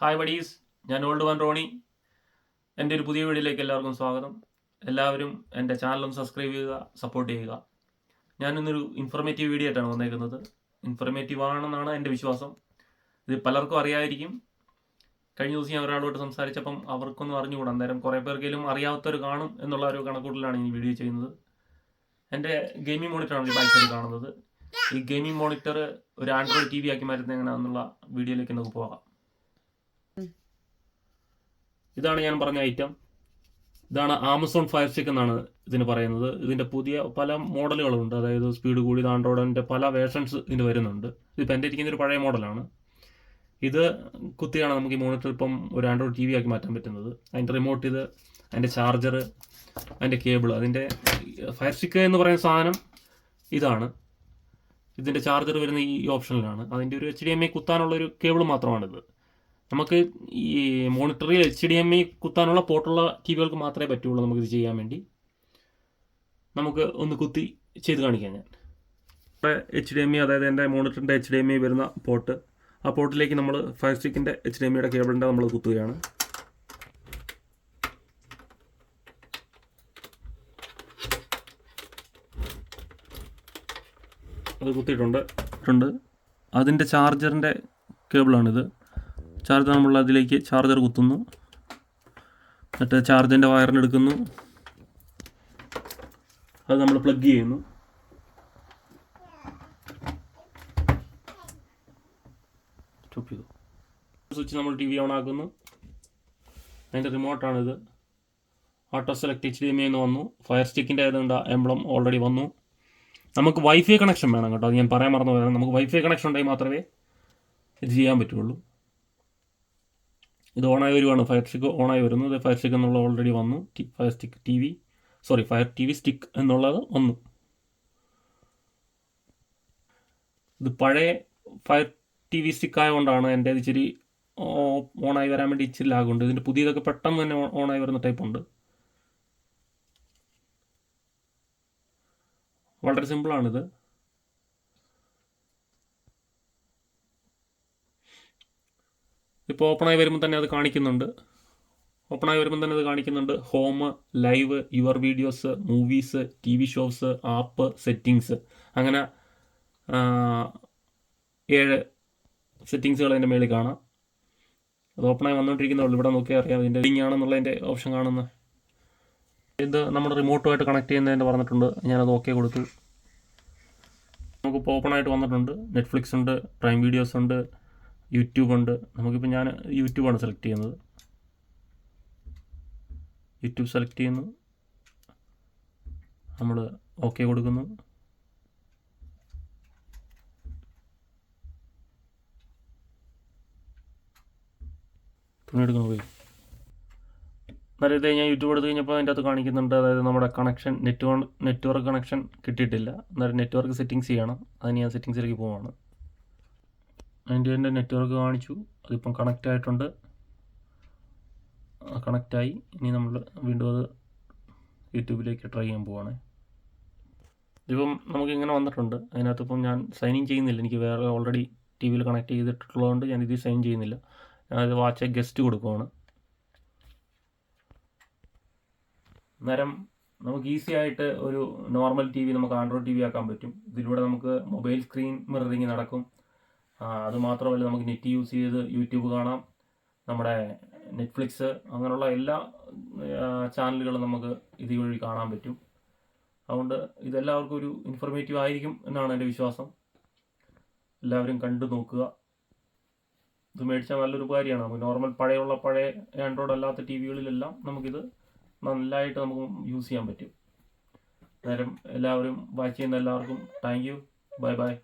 Hi buddies, ഞാൻ old one Roni. എൻ്റെ ഒരു പുതിയ വീഡിയോയിലേക്ക് എല്ലാവർക്കും സ്വാഗതം. എല്ലാവരും എൻ്റെ ചാനലൊന്ന് സബ്സ്ക്രൈബ് ചെയ്യുക, സപ്പോർട്ട് ചെയ്യുക. ഞാനിന്നൊരു ഇൻഫർമേറ്റീവ് വീഡിയോ ആയിട്ടാണ് വന്നേക്കുന്നത്. ഇൻഫർമേറ്റീവ് ആണെന്നാണ് എൻ്റെ വിശ്വാസം. ഇത് പലർക്കും അറിയാമായിരിക്കും. കഴിഞ്ഞ ദിവസം ഞാൻ ഒരാളോട് സംസാരിച്ചപ്പം അവർക്കൊന്നും അറിഞ്ഞുകൂടാ. അന്നേരം കുറേ പേർക്കെങ്കിലും അറിയാത്തവർ കാണും എന്നുള്ള ഒരു കണക്കൂട്ടലാണ് ഈ വീഡിയോ ചെയ്യുന്നത്. എൻ്റെ ഗെയിമിംഗ് മോണിറ്ററാണ് ഈ ബാക്ക് സൈഡിൽ കാണുന്നത്. ഈ ഗെയിമിംഗ് മോണിറ്റർ ഒരു ആൻഡ്രോയിഡ് TV ആക്കി മാറ്റുന്നത് എങ്ങനെയാണെന്നുള്ള വീഡിയോയിലേക്ക് നമുക്ക് പോകാം. ഇതാണ് ഞാൻ പറഞ്ഞ ഐറ്റം. ഇതാണ് ആമസോൺ ഫയർ സ്റ്റിക്ക് എന്നാണ് ഇതിന് പറയുന്നത്. ഇതിൻ്റെ പുതിയ പല മോഡലുകളുണ്ട്. അതായത് സ്പീഡ് കൂടിയത് ആൻഡ്രോയിഡിൻ്റെ പല വേർഷൻസ് ഇതിന് വരുന്നുണ്ട്. ഇതിപ്പോൾ എൻ്റെ ഇരിക്കുന്ന ഒരു പഴയ മോഡലാണ്. ഇത് കുത്തിയാണ് നമുക്ക് ഈ മോണിറ്റർ ഇപ്പം ഒരു ആൻഡ്രോയിഡ് TV ആക്കി മാറ്റാൻ പറ്റുന്നത്. അതിൻ്റെ റിമോട്ട് ഇത്, അതിൻ്റെ ചാർജർ, അതിൻ്റെ കേബിൾ. അതിൻ്റെ ഫയർ സ്റ്റിക്ക് എന്ന് പറയുന്ന സാധനം ഇതാണ്. ഇതിൻ്റെ ചാർജർ വരുന്ന ഈ ഓപ്ഷനിലാണ്. അതിൻ്റെ ഒരു HDMI കുത്താനുള്ളൊരു കേബിൾ മാത്രമാണിത്. നമുക്ക് ഈ മോണിറ്ററിൽ HDMI കുത്താനുള്ള പോർട്ടുള്ള TVകൾക്ക് മാത്രമേ പറ്റുള്ളൂ നമുക്കിത് ചെയ്യാൻ വേണ്ടി. നമുക്ക് ഒന്ന് കുത്തി ചെയ്ത് കാണിക്കാം ഞാൻ. HDMI, അതായത് എൻ്റെ മോണിറ്ററിൻ്റെ HDMI വരുന്ന പോർട്ട്, ആ പോർട്ടിലേക്ക് നമ്മൾ ഫയർ സ്റ്റിക്കിൻ്റെ HDMIയുടെ കേബിളിൻ്റെ നമ്മൾ കുത്തുകയാണ്. അത് കുത്തിയിട്ടുണ്ട്. അതിൻ്റെ ചാർജറിൻ്റെ കേബിളാണിത്. ചാർജർ നമ്മൾ അതിലേക്ക് ചാർജർ കുത്തുന്നു. എന്നിട്ട് ചാർജിൻ്റെ വയറിനെടുക്കുന്നു. അത് നമ്മൾ പ്ലഗ് ചെയ്യുന്നു. സ്വിച്ച് നമ്മൾ TV ഓൺ ആക്കുന്നു. അതിൻ്റെ റിമോട്ടാണിത്. ഓട്ടോ സെലക്ട് HDMI എന്ന് വന്നു. ഫയർ സ്റ്റിക്കിൻ്റെ ഏതുണ്ട് എംബ്ലം ഓൾറെഡി വന്നു. നമുക്ക് വൈഫൈ കണക്ഷൻ വേണം കേട്ടോ. അത് ഞാൻ പറയാൻ മറന്നു പോയത്. നമുക്ക് വൈഫൈ കണക്ഷൻ ഉണ്ടെങ്കിൽ മാത്രമേ ഇത് ചെയ്യാൻ പറ്റുള്ളൂ. ഇത് ഓണായി വരുവാണ്. ഫയർ സ്റ്റിക്ക് ഓണായി വരുന്നു. ഇത് ഫയർ സ്റ്റിക്ക് എന്നുള്ള ഓൾറെഡി വന്നു. ഫയർ TV സ്റ്റിക്ക് എന്നുള്ളത് വന്നു. ഇത് പഴയ ഫയർ TV സ്റ്റിക്ക് ആയതുകൊണ്ടാണ് എൻ്റെ ഇച്ചിരി ഓണായി വരാൻ വേണ്ടി ഇച്ചിരി ലാഗുണ്ട്. ഇതിൻ്റെ പുതിയതൊക്കെ പെട്ടെന്ന് തന്നെ ഓണായി വരുന്ന ടൈപ്പുണ്ട്. വളരെ സിമ്പിളാണിത്. ഇപ്പോൾ ഓപ്പണായി വരുമ്പോൾ തന്നെ അത് കാണിക്കുന്നുണ്ട്. Home, live, your videos, movies, TV shows, app, settings, അങ്ങനെ 7 സെറ്റിങ്സുകൾ അതിൻ്റെ മേളിൽ കാണാം. അത് ഓപ്പണായി വന്നുകൊണ്ടിരിക്കുന്നുള്ളൂ. ഇവിടെ നോക്കിയാൽ അറിയാം ഇതിൻ്റെ ലിങ്ക് ആണെന്നുള്ളതിൻ്റെ ഓപ്ഷൻ കാണുന്നത്. ഇത് നമ്മൾ റിമോട്ടുമായിട്ട് കണക്ട് ചെയ്യുന്നതിൻ്റെ പറഞ്ഞിട്ടുണ്ട്. ഞാനത് ഓക്കെ കൊടുത്തു. നമുക്കിപ്പോൾ ഓപ്പണായിട്ട് വന്നിട്ടുണ്ട്. നെറ്റ്ഫ്ലിക്സ് ഉണ്ട്, പ്രൈം വീഡിയോസ് ഉണ്ട്, യൂട്യൂബ് ഉണ്ട്. നമുക്കിപ്പോൾ ഞാൻ യൂട്യൂബാണ് സെലക്ട് ചെയ്യുന്നത്. യൂട്യൂബ് സെലക്ട് ചെയ്യുന്നു. നമ്മൾ ഓക്കെ കൊടുക്കുന്നു. തുണിയെടുക്കുന്നു പോയി. നേരത്തെ ഞാൻ യൂട്യൂബ് എടുത്ത് കഴിഞ്ഞപ്പോൾ അതിൻ്റെ അകത്ത് കാണിക്കുന്നുണ്ട്. അതായത് നമ്മുടെ കണക്ഷൻ നെറ്റ്വർക്ക് കണക്ഷൻ കിട്ടിയിട്ടില്ല. അന്നേരം നെറ്റ്വർക്ക് സെറ്റിങ്സ് ചെയ്യണം. അതിന് ഞാൻ സെറ്റിങ്സിലേക്ക് പോവാണ്. എൻ്റെ നെറ്റ്വർക്ക് കാണിച്ചു. അതിപ്പം കണക്റ്റ് ആയിട്ടുണ്ട്. കണക്റ്റായി. ഇനി നമ്മൾ വീണ്ടും അത് യൂട്യൂബിലേക്ക് ട്രൈ ചെയ്യാൻ പോവാണ്. ഇതിപ്പം നമുക്കിങ്ങനെ വന്നിട്ടുണ്ട്. അതിനകത്തിപ്പം ഞാൻ സൈൻ ഇൻ ചെയ്യുന്നില്ല. എനിക്ക് വേറെ ഓൾറെഡി TV കണക്ട് ചെയ്തിട്ടുള്ളതുകൊണ്ട് ഞാൻ ഇതിൽ സൈൻ ചെയ്യുന്നില്ല. ഞാനത് വാച്ച് ഗസ്റ്റ് കൊടുക്കുവാണ്. അന്നേരം നമുക്ക് ഈസി ആയിട്ട് ഒരു നോർമൽ TV നമുക്ക് ആൻഡ്രോയിഡ് TV ആക്കാൻ പറ്റും. ഇതിലൂടെ നമുക്ക് മൊബൈൽ സ്ക്രീൻ മിററിങ് നടക്കും. അതുമാത്രമല്ല, നമുക്ക് നെറ്റ് യൂസ് ചെയ്ത് യൂട്യൂബ് കാണാം. നമ്മുടെ നെറ്റ്ഫ്ലിക്സ്, അങ്ങനെയുള്ള എല്ലാ ചാനലുകളും നമുക്ക് ഇതുവഴി കാണാൻ പറ്റും. അതുകൊണ്ട് ഇതെല്ലാവർക്കും ഒരു ഇൻഫർമേറ്റീവ് ആയിരിക്കും എന്നാണ് എൻ്റെ വിശ്വാസം. എല്ലാവരും കണ്ടു നോക്കുക. ഇത് മേടിച്ചാൽ നല്ലൊരു കാര്യമാണ്. നമുക്ക് നോർമൽ പഴയ ആൻഡ്രോയിഡ് അല്ലാത്ത TVകളിലെല്ലാം നമുക്കിത് നല്ലതായിട്ട് നമുക്ക് യൂസ് ചെയ്യാൻ പറ്റും. അന്നേരം എല്ലാവരും വാച്ച് ചെയ്യുന്ന എല്ലാവർക്കും താങ്ക് യു. ബൈ.